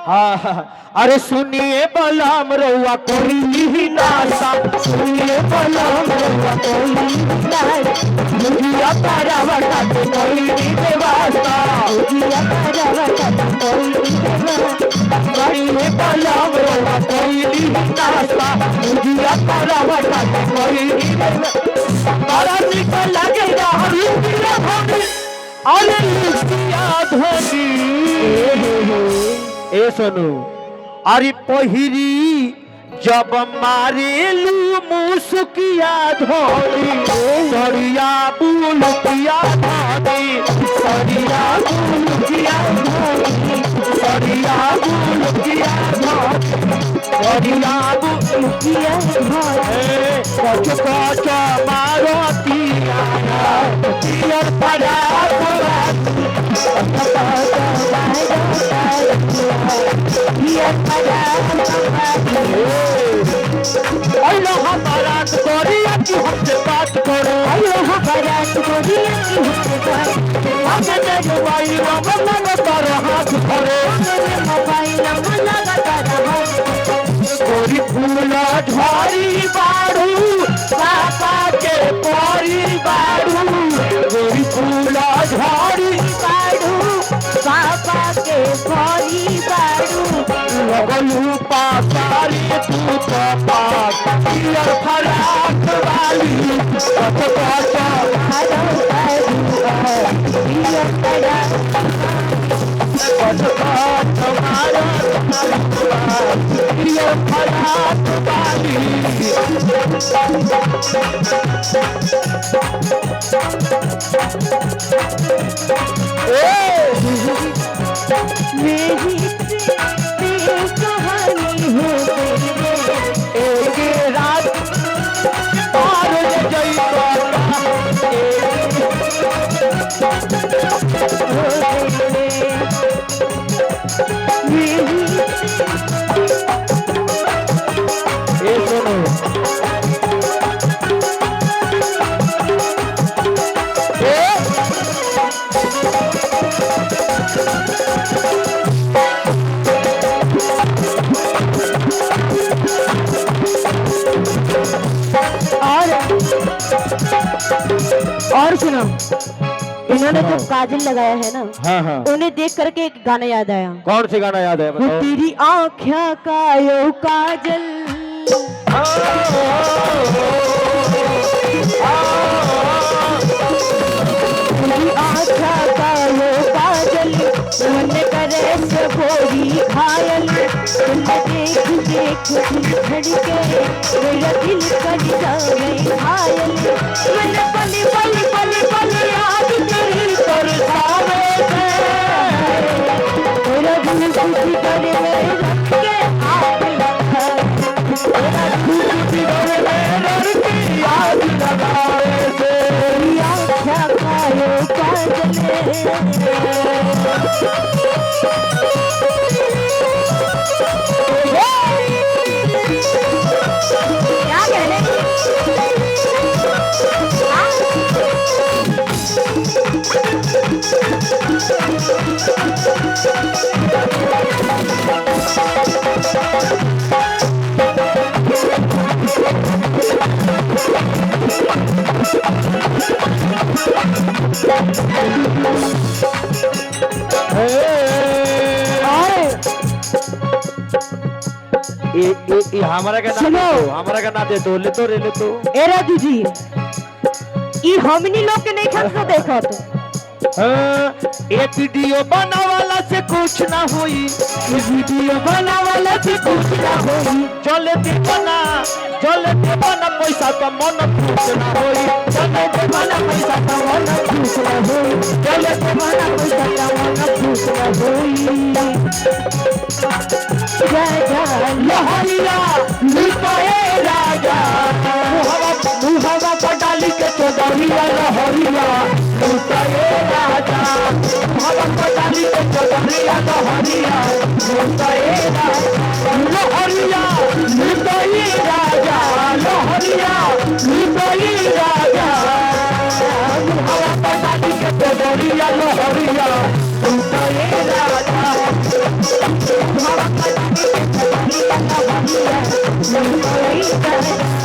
हाँ अरे सुनिए बलम रउआ कोई ही नासा सुनिए बलम रउआ कोई मुझिया पारावटा तो कोई नहीं देवासा मुझिया पारावटा तो कोई नहीं देवासा सुनिए बलम रउआ कोई ही नासा मुझिया पारावटा तो कोई नहीं देवासा बड़ा निकल लगेगा हरी पिया धनी अरे लुकिया धनी ए सोनू अरे पहिरी जब मारेलू मुसुकिया धोनी सरिया बुलकिया धोनी सरिया बुलकिया धोनी सरिया बुलकिया धोनी सरिया बुलकिया धोनी कच कच मारतिया पियर पड़ा हमारा गोरिया की हमसे बात करो हमारा गोरिया की हमसे बात मोबाइल हाथ धरो मोबाइल गोरी फूला झाड़ी बाड़ू पापा के परी बाड़ू गोरी फूला झाड़ी बाड़ू पापा के परी बाड़ू लगलू पासारी तू पापा पियर फराक वाली पापा पियर फराक तुम्हारा पियर फराक वाली मेरी कहानी है एक रात पार जई और सुनो इन्होंने जो काजल लगाया है ना हाँ। उन्हें देख करके एक गाना याद आया। कौन सी गाना याद है बताओ? तेरी आँखें का यो काजल तेरी आँखें का यो काजल मन करे से भोरी घायल देख देख दिल धड़के मेरा दिल कर जाए घायल मेरे पली पली पली पली याद तेरी तरसावे मेरा दिल खुशी करे मेरे के आग लगा मेरा दिल खुशी करे मेरे के याद लगावे तेरी आँखें का यो काजल हमारा का ना दे तो ले तो रे ले तो एरा दीदी ई हमनी लोग के नहीं खा देखा तो एक वीडियो बनावाला से कुछ ना हुई वीडियो बनावाला से कुछ ना हुई चले दीवाना पैसा का मन खुश ना हुई चले दीवाना पैसा का मन खुश ना हुई चले दीवाना पैसा का मन खुश ना हुई जय लहरिया लिपाए राजा मुहावा पटाली के चौधरिया लहरिया लिपाए राजा मुहावा पटाली के चौधरिया लहरिया लिपाए राजा लहरिया लिपाए राजा लहरिया लिपाए राजा मुहावा पटाली के चौधरिया लहरिया लिपाए राजा भैया कोई